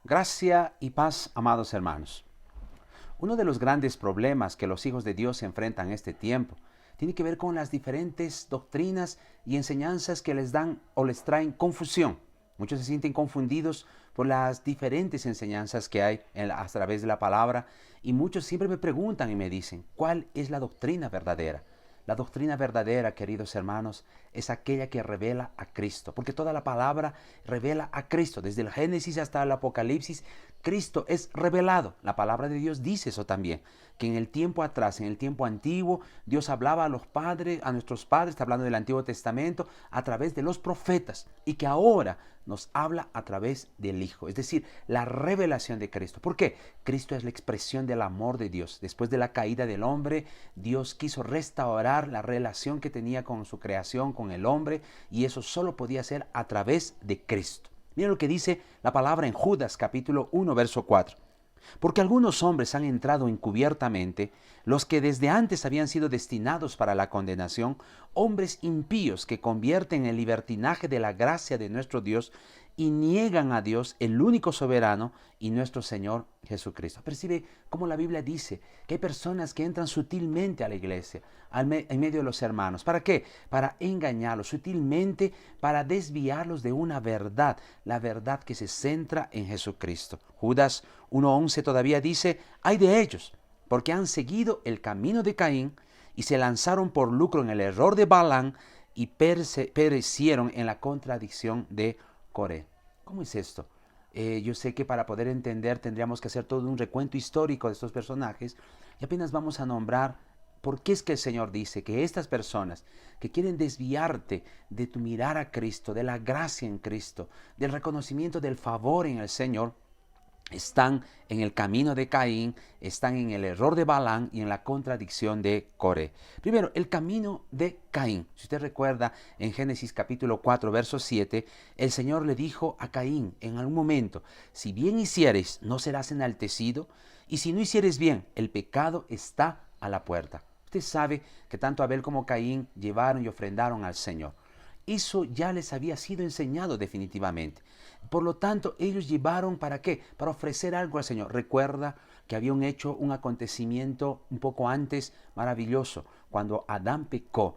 Gracia y paz, amados hermanos. Uno de los grandes problemas que los hijos de Dios enfrentan en este tiempo tiene que ver con las diferentes doctrinas y enseñanzas que les dan o les traen confusión. Muchos se sienten confundidos por las diferentes enseñanzas que hay a través de la palabra y muchos siempre me preguntan y me dicen, ¿cuál es la doctrina verdadera? La doctrina verdadera, queridos hermanos, es aquella que revela a Cristo, porque toda la palabra revela a Cristo. Desde el Génesis hasta el Apocalipsis, Cristo es revelado. La palabra de Dios dice eso también, que en el tiempo atrás, en el tiempo antiguo, Dios hablaba a los padres, a nuestros padres, está hablando del Antiguo Testamento, a través de los profetas, y que ahora nos habla a través del Hijo, es decir, la revelación de Cristo. ¿Por qué? Cristo es la expresión del amor de Dios. Después de la caída del hombre, Dios quiso restaurar la relación que tenía con su creación, con el hombre, y eso solo podía ser a través de Cristo. Miren lo que dice la palabra en Judas capítulo 1, verso 4. Porque algunos hombres han entrado encubiertamente, los que desde antes habían sido destinados para la condenación, hombres impíos que convierten el libertinaje de la gracia de nuestro Dios y niegan a Dios, el único soberano, y nuestro Señor Jesucristo. Percibe cómo la Biblia dice que hay personas que entran sutilmente a la iglesia, en medio de los hermanos. ¿Para qué? Para engañarlos sutilmente, para desviarlos de una verdad, la verdad que se centra en Jesucristo. Judas 1:11 todavía dice, hay de ellos, porque han seguido el camino de Caín y se lanzaron por lucro en el error de Balaam y perecieron en la contradicción de Coré. ¿Cómo es esto? Yo sé que para poder entender tendríamos que hacer todo un recuento histórico de estos personajes y apenas vamos a nombrar por qué es que el Señor dice que estas personas que quieren desviarte de tu mirar a Cristo, de la gracia en Cristo, del reconocimiento del favor en el Señor, están en el camino de Caín, están en el error de Balaam y en la contradicción de Coré. Primero, el camino de Caín. Si usted recuerda, en Génesis capítulo 4, verso 7, el Señor le dijo a Caín en algún momento, si bien hicieres, no serás enaltecido, y si no hicieres bien, el pecado está a la puerta. Usted sabe que tanto Abel como Caín llevaron y ofrendaron al Señor. Eso ya les había sido enseñado definitivamente. Por lo tanto, ellos llevaron ¿para qué? Para ofrecer algo al Señor. Recuerda que habían hecho un acontecimiento un poco antes maravilloso. Cuando Adán pecó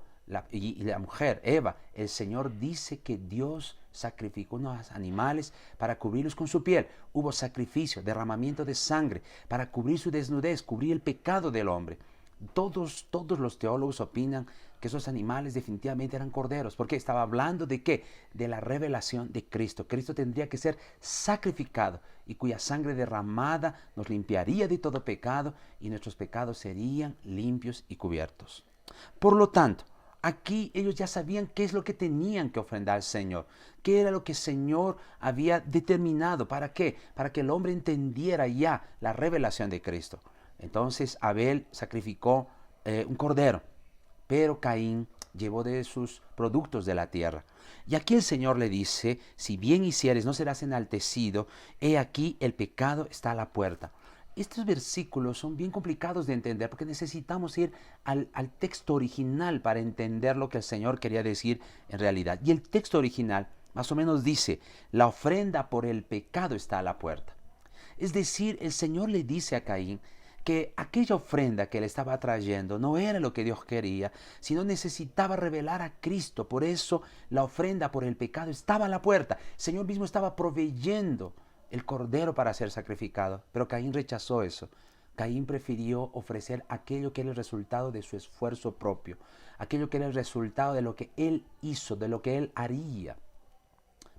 y la mujer, Eva, el Señor dice que Dios sacrificó unos animales para cubrirlos con su piel. Hubo sacrificio, derramamiento de sangre para cubrir su desnudez, cubrir el pecado del hombre. Todos los teólogos opinan que esos animales definitivamente eran corderos, porque estaba hablando de qué, de la revelación de Cristo. Cristo tendría que ser sacrificado y cuya sangre derramada nos limpiaría de todo pecado y nuestros pecados serían limpios y cubiertos. Por lo tanto, aquí ellos ya sabían qué es lo que tenían que ofrendar al Señor, qué era lo que el Señor había determinado. ¿Para qué? Para que el hombre entendiera ya la revelación de Cristo. Entonces Abel sacrificó un cordero, pero Caín llevó de sus productos de la tierra. Y aquí el Señor le dice, si bien hicieres, no serás enaltecido, he aquí el pecado está a la puerta. Estos versículos son bien complicados de entender porque necesitamos ir al texto original para entender lo que el Señor quería decir en realidad. Y el texto original más o menos dice, la ofrenda por el pecado está a la puerta. Es decir, el Señor le dice a Caín que aquella ofrenda que le estaba trayendo no era lo que Dios quería, sino necesitaba revelar a Cristo. Por eso la ofrenda por el pecado estaba a la puerta. El Señor mismo estaba proveyendo el cordero para ser sacrificado, pero Caín rechazó eso. Caín prefirió ofrecer aquello que era el resultado de su esfuerzo propio, aquello que era el resultado de lo que él hizo, de lo que él haría.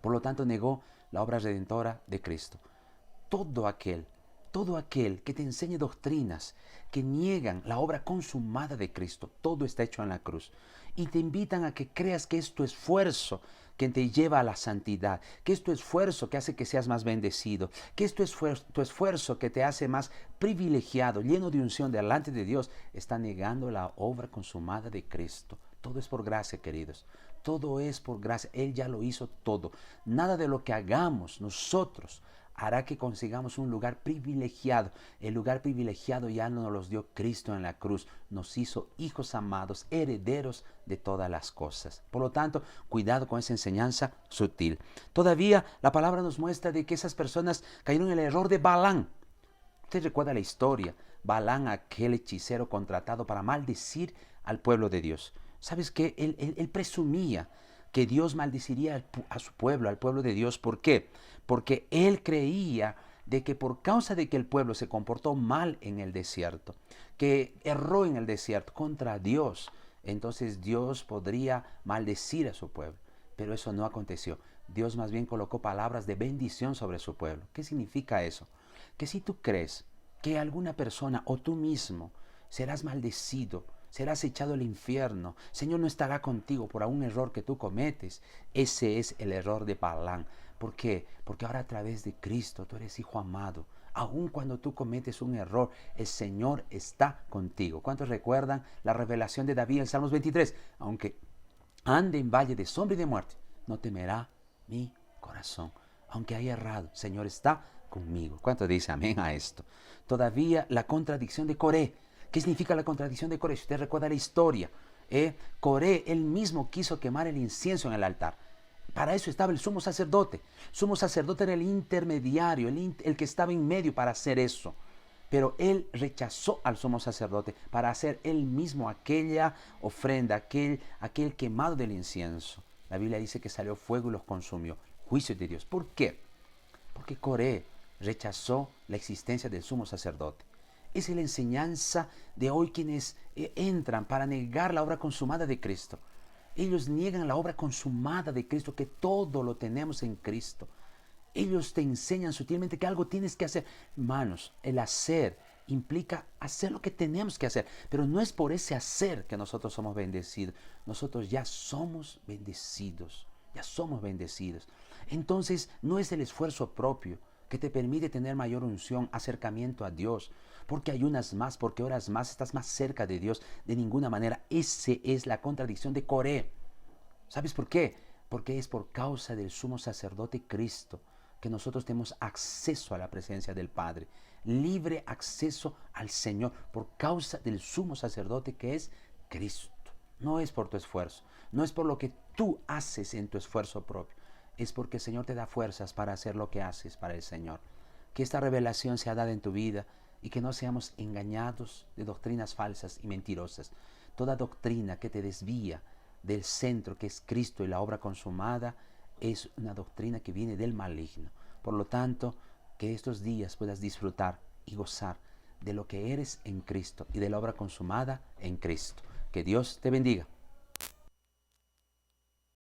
Por lo tanto, negó la obra redentora de Cristo. Todo aquel que te enseñe doctrinas que niegan la obra consumada de Cristo, todo está hecho en la cruz, y te invitan a que creas que es tu esfuerzo que te lleva a la santidad, que es tu esfuerzo que hace que seas más bendecido, que es tu esfuerzo que te hace más privilegiado, lleno de unción delante de Dios, está negando la obra consumada de Cristo. Todo es por gracia, queridos. Todo es por gracia. Él ya lo hizo todo. Nada de lo que hagamos nosotros hará que consigamos un lugar privilegiado. El lugar privilegiado ya no nos los dio Cristo en la cruz. Nos hizo hijos amados, herederos de todas las cosas. Por lo tanto, cuidado con esa enseñanza sutil. Todavía la palabra nos muestra de que esas personas cayeron en el error de Balaam. Usted recuerda la historia. Balaam, aquel hechicero contratado para maldecir al pueblo de Dios. ¿Sabes qué? Él presumía que Dios maldeciría a su pueblo, al pueblo de Dios. ¿Por qué? Porque él creía de que por causa de que el pueblo se comportó mal en el desierto, que erró en el desierto contra Dios, entonces Dios podría maldecir a su pueblo. Pero eso no aconteció. Dios más bien colocó palabras de bendición sobre su pueblo. ¿Qué significa eso? Que si tú crees que alguna persona o tú mismo serás maldecido, serás echado al infierno, Señor no estará contigo por algún error que tú cometes, ese es el error de Balaam. ¿Por qué? Porque ahora a través de Cristo tú eres hijo amado. Aun cuando tú cometes un error, el Señor está contigo. ¿Cuántos recuerdan la revelación de David en Salmos 23? Aunque ande en valle de sombra y de muerte, no temerá mi corazón. Aunque haya errado, Señor está conmigo. ¿Cuánto dice amén a esto? Todavía la contradicción de Coré. ¿Qué significa la contradicción de Coré? Si usted recuerda la historia, Coré, él mismo quiso quemar el incienso en el altar. Para eso estaba el sumo sacerdote. Sumo sacerdote era el intermediario, el que estaba en medio para hacer eso. Pero él rechazó al sumo sacerdote para hacer él mismo aquella ofrenda, aquel quemado del incienso. La Biblia dice que salió fuego y los consumió. Juicio de Dios. ¿Por qué? Porque Coré rechazó la existencia del sumo sacerdote. Esa es la enseñanza de hoy quienes entran para negar la obra consumada de Cristo. Ellos niegan la obra consumada de Cristo, que todo lo tenemos en Cristo. Ellos te enseñan sutilmente que algo tienes que hacer. Hermanos, el hacer implica hacer lo que tenemos que hacer. Pero no es por ese hacer que nosotros somos bendecidos. Nosotros ya somos bendecidos. Ya somos bendecidos. Entonces, no es el esfuerzo propio que te permite tener mayor unción, acercamiento a Dios. Porque ayunas más, porque oras más, estás más cerca de Dios. De ninguna manera. Esa es la contradicción de Coré. ¿Sabes por qué? Porque es por causa del sumo sacerdote Cristo que nosotros tenemos acceso a la presencia del Padre, libre acceso al Señor por causa del sumo sacerdote que es Cristo. No es por tu esfuerzo, no es por lo que tú haces en tu esfuerzo propio, es porque el Señor te da fuerzas para hacer lo que haces para el Señor. Que esta revelación sea dada en tu vida y que no seamos engañados de doctrinas falsas y mentirosas. Toda doctrina que te desvía del centro que es Cristo y la obra consumada es una doctrina que viene del maligno. Por lo tanto, que estos días puedas disfrutar y gozar de lo que eres en Cristo y de la obra consumada en Cristo. Que Dios te bendiga.